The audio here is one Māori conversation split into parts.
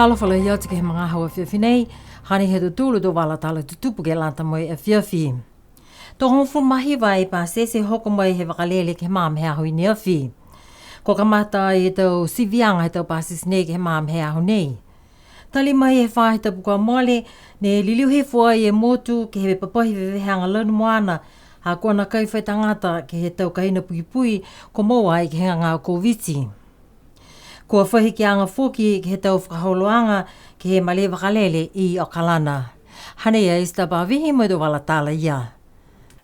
Whaalawhala i atu ke he mga hawa whiawhi nei, hani he tūlu do wala tala tutupu ke lanta moi e whiawhi. Tō hongfu mahiwa e pā sese hoko mai he wakalele ke maam he ahu i ne awhi. Ko kamata i tau sivianga he tau pāsis nei ke he maam he ahu nei. Tali mai he whahe tapu kua mole, ne liliu he fua i e motu ke he papahi vevehanga lanu moana, ha kona kaiwhai tangata ke he tau kaina pui pui ko moa i ke henga ngā koviti. Kua whahi ki anga whoki ke he tau whakaholoanga ke he male wakalele i o kalana. Hanea i sta pāwihi mo do wala tala ia.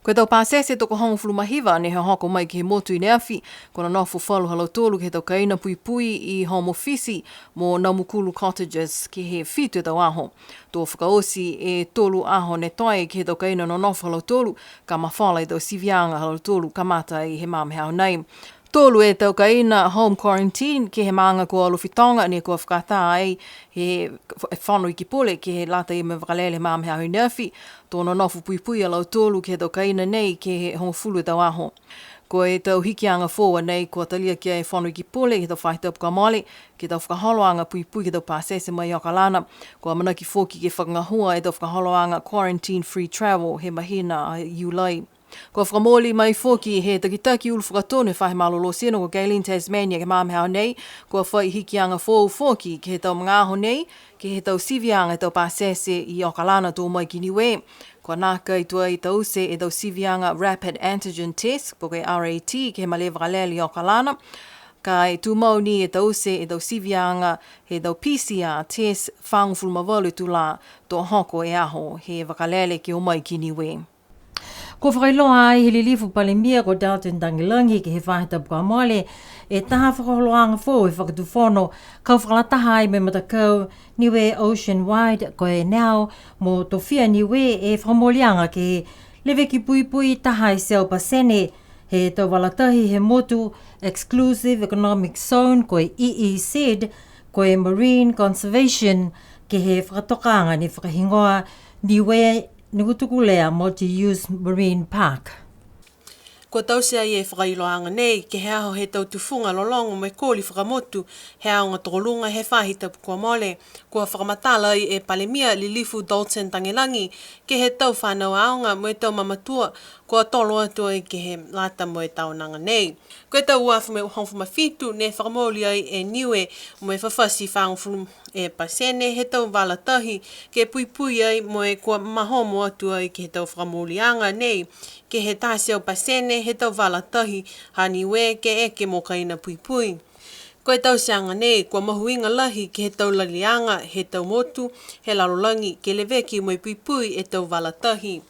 Koe tau pāsese toko hongfulu mahiwa ne he hoko mai ki he motu i ne awhi, kona nofu whalu halau tōlu ke he tau kaina pui pui i homo fisi mo Namukulu Cottages ki he whitu tau aho. Tō whakaosi e tōlu aho ne toa ki he tau kaina no nofu halau tōlu, ka mawhala i tau sivianga halau tōlu kamata i he māme hao nei. Tōlu e tau kaina home quarantine ki he maanga kua alofitonga ni kua whakata ai he whanui ki pole ki he lata i me wakalele māme hao i nerfi, tōna nofu pui pui alau tōlu ki he tau kaina nei ki he hongfulu tau aho. Ko e tau hikianga fōa nei kua talia ki e whanui ki pole ki tau whaitau puka mole, ki tau whakaholoanga pui pui ki tau pāsese mai o kalana, kua manaki fōki ki whakangahua e tau whakaholoanga quarantine free travel he mahina a Niue. Ko whakamoli mai fōki he takitaki ulu whakatone whahe malolo sino ko Gaylene Tasmania ke māme hao nei, kua whai hikianga fōki ke he tau mga aho nei, ke he tau sivianga e tau pāsese i o kalana tō mai ki Niue. Kua nāka i tua i tau se e tau sivianga rapid antigen test, po ke RAT ke he male wakalele i o kalana, ka e tū mau ni e tau se e tau sivianga he tau PCR test whangfulu mawalu tu la tō hoko e aho he wakalele ki o mai ki Niue. Ko whakailoa ai he lilifu palemia ko Dalton Tangilangi ke he whahita puka mole, e taha whakaholoanga fō e whakatu whono, kau whakalataha ai me matakau Niue Ocean Wide ko e nao mo tofia Niue e whakamolianga ke lewe ki pui pui taha i seo pasene, he tau walatahi he motu Exclusive Economic Zone ko e EEZ, ko e Marine Conservation ke he whakatokanga ni whakahingoa Niue Nukutukulea Multi-Use Marine Park. Ko tausea i e whakailoanga nei, ke he aho he tau tufunga lolongo me kōli whakamotu, he aonga tokolunga he whahita pukua mole, kua whakamatala i e palemia lilifu Dalton Tangilangi, ke he tau whanau aonga mo e tau mamatua, kua tolo atua i ke he lata mo e tau nanga nei. Ko e tau uafu me hongfu mawhitu, ne whakamoli ai e Niue, mo e whawhasi whangfulu e pasene, he tau walatahi, ke pui pui ai mo e kua mahomo atua i ke he tau whakamolianga nei, ke he tāseo pasene, he tau walatahi, ha Niue ke eke mo kaina pui pui. Ko e tau seanga nei, kua mahuinga lahi ke he tau lalianga, he tau motu, he lalolangi, ke leveki mo e pui pui e tau walatahi.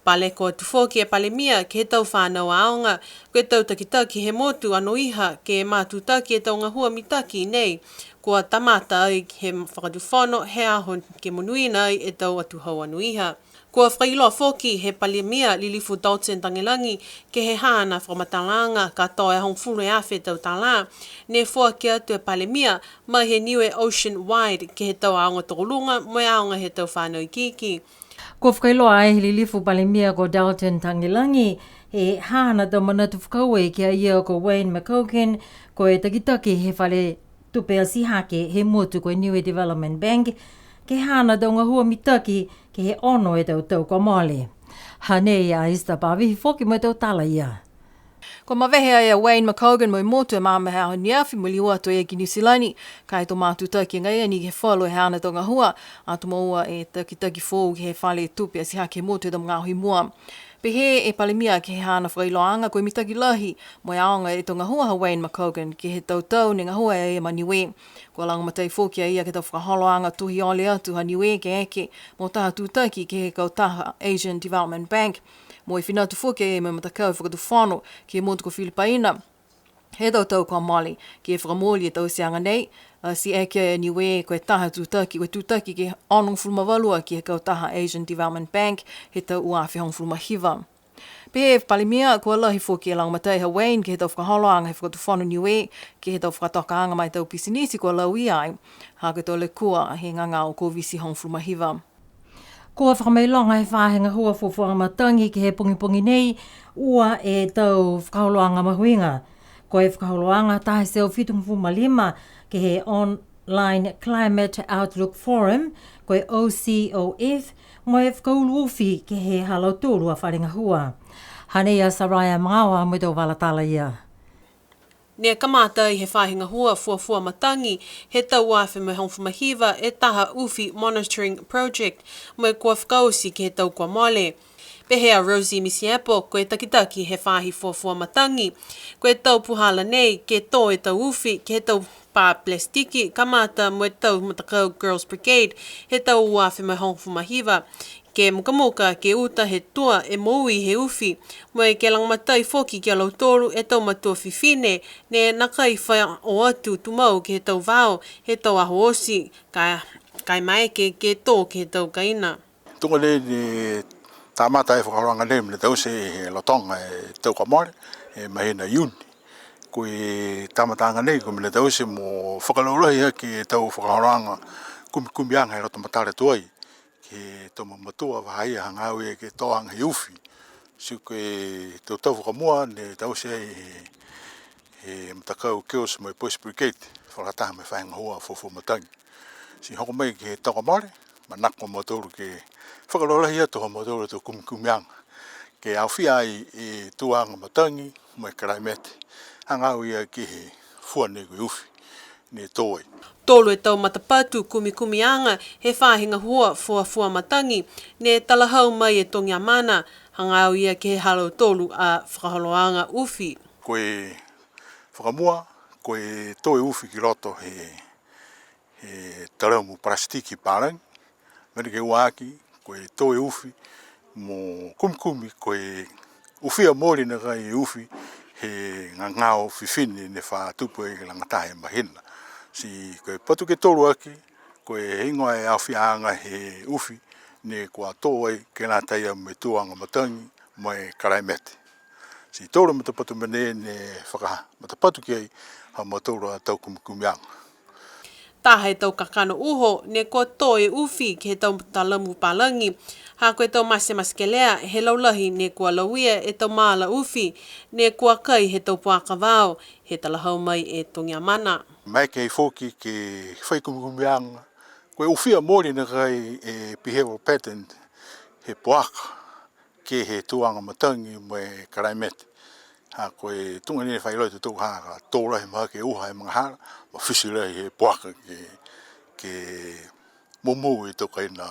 Pale ko atu whoki e palemia ke he tau whanau aonga, ko e tau takitaki he motu ano iha ke e mātutaki e tau ngahua mitaki nei, kua tamata ai he whakatuwhono he aho ke monuina ai e tau atu hau anu iha. Kua whailoa whoki he palemia lilifu Dalton Tangilangi ke he hana whamatalanga ka toa e hongfulu e awhi tau tala, ne fua ke atu e palemia mai he Niue Ocean Wide ke he tau aonga tokolunga mo e aonga he tau whanau i kiki. Ko whakailoa ai he lilifu palemia ko Dalton Tangilangi, he hana tau manatu whakaue ki a ia ko Wayne McCogan, ko e takitaki he whale tupe a sihake he motu ko Niue Development Bank, ke hana tau ngahua mitaki ke he ono e tau kua mole. Hanei a ista pāwihi whoki mo tau tala ia. Ko mawehe ai a Wayne McCogan mo i motu e māme hao ni awhi mo liua to e ki New Zealand, kai to mātu taki ngai ani ke whalo e hana tau ngahua, a to maua e taki fōu ke he whale tupi a siha ke motu e tau ngahui mua. Pehe e palemia ke he hana whailoanga koe mitaki lahi mo e aonga e tau ngahua ha Wayne McCogan ke he tau ne ngahua e ma Niue. Kua langamatai fōki a ia ke tau whakaholoanga tuhi ole atu ha Niue ke eke mo taha tūtaki ke he kautaha Asian Development Bank. Mo i whinatu fōki e me matakau whakatu whano ki e montu ko Filipaina. He tau kua mali ki e whakamoli e tau seanga nei, si eke e Niue ko e taha tūtaki, ko e tūtaki ke onong fulmawalua ki he kautaha Asian Development Bank, he tau uawhi hong fulmahiwa. Pehe palemia kua lahi fōki e langamatai ha Wayne ke he tau whakaholoanga he whakatu whano Niue, ke he tau whakatokaanga mai tau pisinisi kua lau iai, ha ke tau le kua he nganga o kovisi hong fulmahiwa. Kua whakamailonga he whahenga hua fufuanga matangi ke he pungi nei, ua e tau whakaholoanga mahuinga. Ko e whakaholoanga tahe seo whitungfu malima ke he Line Climate Outlook Forum, koe OCOF, mo e whakauluwhi ke he halau tōru a wharenga hua. Hanea Saraya Māua mo tō walatala ia. Nea kamata i he whahinga hua fuafua matangi, he tau wafe me hongfumahiva e taha uwhi monitoring project mo e kua whakausi ki he tau kua mole. Pehea Rosie Misiapo, koe takitaki he whahi fuafua matangi, koe tau puhala nei ke tō e tau uwhi ki he tau pā plastiki, kamata mo e tau matakau Girls Brigade, he tau wafe me hongfumahiva. Ke mukamuka ke uta he tua e moui he uwhi, mo e ke langmatai foki ki alau tōru e tau matua whiwhine, ne nakai whai o atu tumau ke he tau vāo, he tau aho osi, kai mai ke tō ke he tau kaina. Tunga le ni tāmata e whakaranga nem le tau se he lotonga e tau ka mare, e mahina iuni. Koe tāmatanga nei, koe le tau se mo whakalaulahi ke tau whakaranga kumianga e roto matare tuai. Ke toma matua wahai hangau e ke toanga he uwhi. Si koe tau whakamua ne tau se he matakau Girls mo e Boys Brigade, whakataha me whainga hoa fufu matangi. Si hoko mai ke tau ka mare, manako motoru ke whakarolahi atu ho motoru to kumianga. Ke awhia i tuanga matangi mo e karaimete. Hangau ia ke he fuane koe uwhi ne tōi. Tōlu e tau matapatu kumianga he whahinga hua fuafua matangi, ne talahau mai e tongia mana, hangau ia ke he halau tōlu a whakaholoanga uwhi. Koe whakamua, koe tōi uwhi ki roto he taramu plastiki pārang, mene ke uaki, koe tōi uwhi, mo kumikumi koe uwhia mori na kai uwhi, he ngangao whiwhini ne whātupu e langatahe mahina. Si koe patu ke tōru aki, koe hingoa e awhianga he uwhi, ne kua tōai ke nā taia me tuanga matangi mo e karaimete. Si tōru matapatu mene ne whakaha matapatu ki ai, ha matōru a tau kumianga. Taha e tau kakano uho, ne kua tō e uwhi ke he tau talamu palangi, ha koe tau masemaskelea he laulahi ne kua lauia e tau maala uwhi, ne kua kai he tau puaka vāo, he talahau mai e tongia mana. Mai kei foki ke whai kumianga, koe uwhia mori na kai e behavioral pattern he puaka ke he tuanga matangi mo e karaimete. Ha koe tunga nene whai loito tōku hanga, tōra he maha ke uha e mga hara, ma whisilai he puaka ke mumu i tōka ina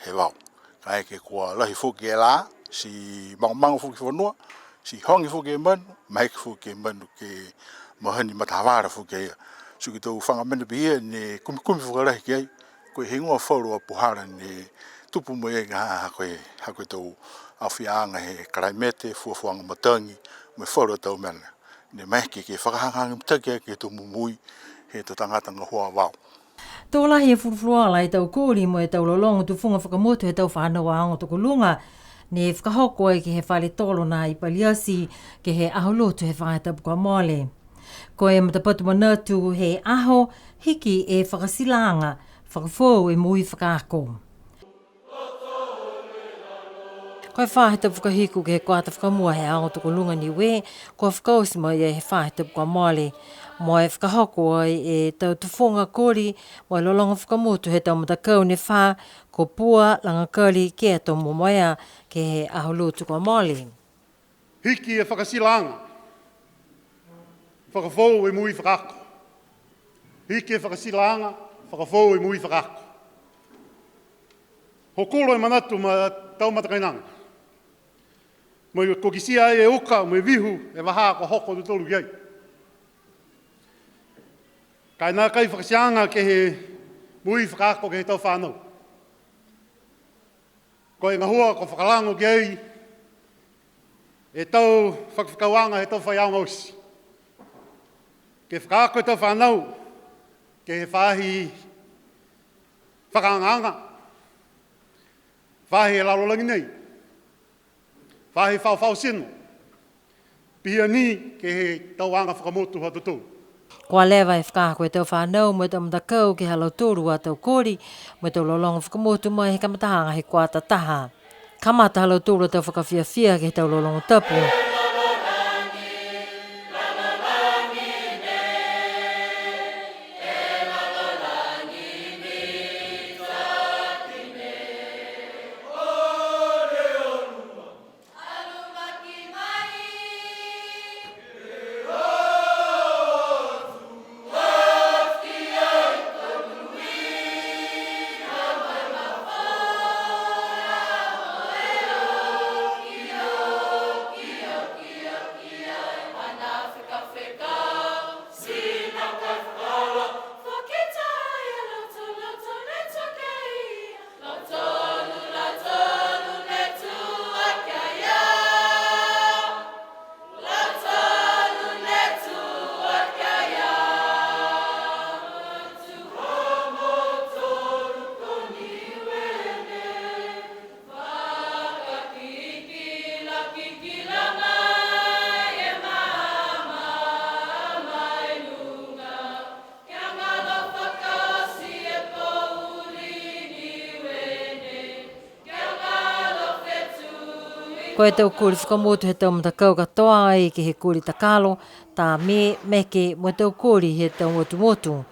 he wau. Ka eke kua lahi foki e la, si mango foki whanua, si hongi foki e manu, maiki foki e manu ke mahani matawara foki e ia. Suki tau whangamena pihia ne kumikumi whakarahi ki ai, koe he ngua whaurua puhara ne tupu mo e ngā koe tau awhianga he karaimete, fuafuanga matangi, me whaurua tau mena. Ne maiki ke whakahangangi mtaki ke tau mumui he ta tangatanga hoa wau. Tō lahi e furufuruala e tau kōri mo e tau lolongo tu whunga whakamotu he tau whanawa ango toko lunga, ne whakahoko e ke he whale tolo na i paliasi ke he aho lotu he whakatapu kua mole. Ko e matapatu manatu he aho hiki e whakasilanga, whakafōu e mui whakako. Koe whāhita whakahiku ke he koata whakamua he ango toko lunga Niue, ko whakausi mai e he whāhita kua mole. Mo e whakahoko ai e tau tuwhonga kori, mo e lolonga whakamotu he tau matakau ne whā, ko pua langa kari ke ato momoia ke he aho lotu kua mole. Hiki e whakasilanga, whakafou e mui whakako. Hiki e whakasilanga, whakafou e mui whakako. Hokolo e manatu ma tau matakainanga. Mo i kokisia e uka, mo i vihu e waha ko hoko du tolu kiai. Kai nā kai whakasianga ke he mui whakako ke he tau whānau. Ko e ngahua ko whakalango kiai e tau whakawanga he tau whaianga osi. Ke whakako e tau whānau ke he whahi whakanganga. Whahi e lalolangi nei. Whahi whau sino. Pia ni ke he tauanga whakamotu hatutu. Kua lewa e whakako e tau whanau mo e tau matakau ke halau tōru a tau kōri, mo e tau lolonga whakamotu mo e he kamatahanga he kuata taha. Kamata halau tōru a tau whakawhiawhia ke he tau lolonga tapu. Ko e tau kuri whakamotu he tau matakau katoa ai ke he kuri takalo, tā me ke mo tau kuri he tau motu.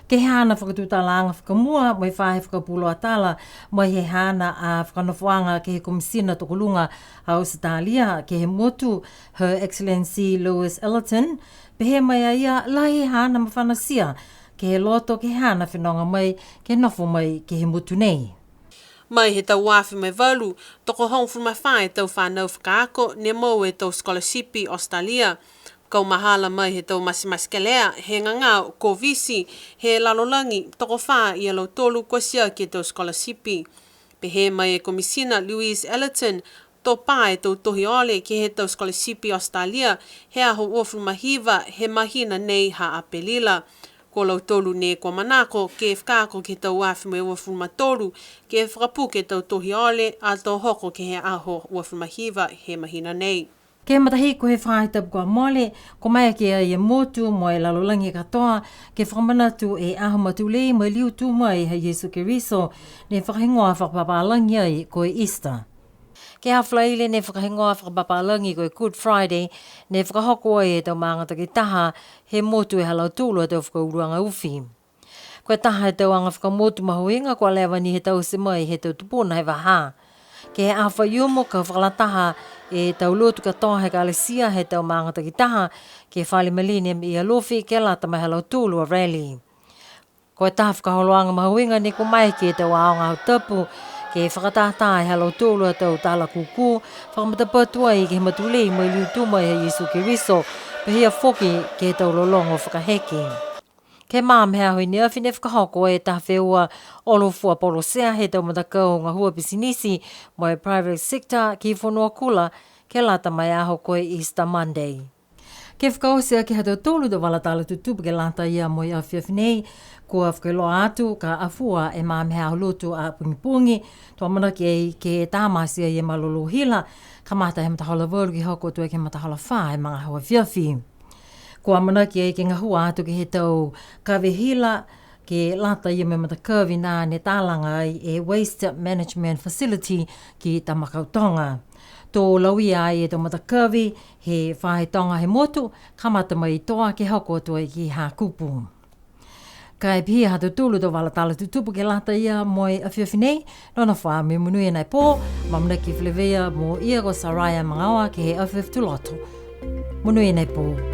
Ke hana whakatūtalanga whakamua, mai whahe whakapulo atala, mai he hana a whakanofuanga ke he komisina tokolunga a Australia, ke he motu, Her Excellency Lewis Ellerton, pehe mai a ia lahi hana mawhanasia, ke he loto ke hana whenonga mai, ke nofo mai ke he motu nei. Mai he tau wafi mai walu, toko hongfu mai whae tau whanau whakaako, ne mau e tau scholarshipi Australia, kau mahala mai he tau masimaskelea, he ngangau ko visi, he lalolangi, toko wha i alo tolu kosia ke tau scholarshipi. Pehe mai e komisina Lewis Ellerton, tō pā e tau tohi ole ke he tau scholarshipi Australia, he aho ofu mahiva, he mahina nei ha apelila. Ko lau tolu ne ko manako, ke whakaako ke tau wafi mai ofu matolu, ke whakapu ke tau tohi ole, a tau hoko ke he aho ofu mahiva, he mahina nei. Ke matahi ko he whaitapu kua mole, ko mai ke ai e motu mo e lalolangi katoa, ke whakamanatu e aho matulei mo liu tū mai he Yesu Keriso, ne whakahingoa whakapapalangi ai ko e Easter. Ke hawhlaile ne whakahingoa whakapapalangi ko e Good Friday, ne whakahoko ai e tau maangata ki taha, he motu e halau tūlu a tau whakauruanga uwhi. Ko e taha e tau anga whakamotu mahuinga ko alewa ni he tau se mai he tau tupuna he waha. Ke he awha iumo ka whakalataha e tau lotu katoa he ka alesia he tau maangata ki taha ke whale millennium i alofi ke lata mai halau tūlu a rally. Ko e taha whakaholoanga mahuinga ni ko mai ke tau aonga hau tapu ke whakatata e halau tūlu a tau tala kuku whakamatapatua i ke he matulei mai liu tūmai he Yesu Keriso pe hia whoki ke tau lolongo whakaheki. Ke māmea hui nea whine whakahoko e taha wheua olofua polosea he tau matakau ngā hua pisinisi mo e private sector ki whanua kula ke lata mai aho koe Easter Monday. Ke whakaosea ke hatau tōlu do walatala tutupu ke lata ia mo i awhiawhinei kua whakailoa atu ka afua e māmea holotu a pungipungi toa manaki e ke tāmasia i e malolo hila ka mata he matahola waru ki hoko tu e ke matahola wha e mga hawa whiawhi. Kua manaki e ke ngahua atu ke he tau kawehila ke lata ia me matakawi nā ne tālanga ai e Waste Management Facility ki Tamakautonga. Tō lauia ai e tō matakawi he whahe tonga he motu kamata mai toa ke hoko atu ki hā kupu. Kai pia hatu tūlu tō walatala tutupu ke lata ia moi a whiawhinei, nona wha me munui nai pō, mamnaki whlewea mō ia ko Saraya Mangawa ke he awhiw tuloto. Munui nai pō.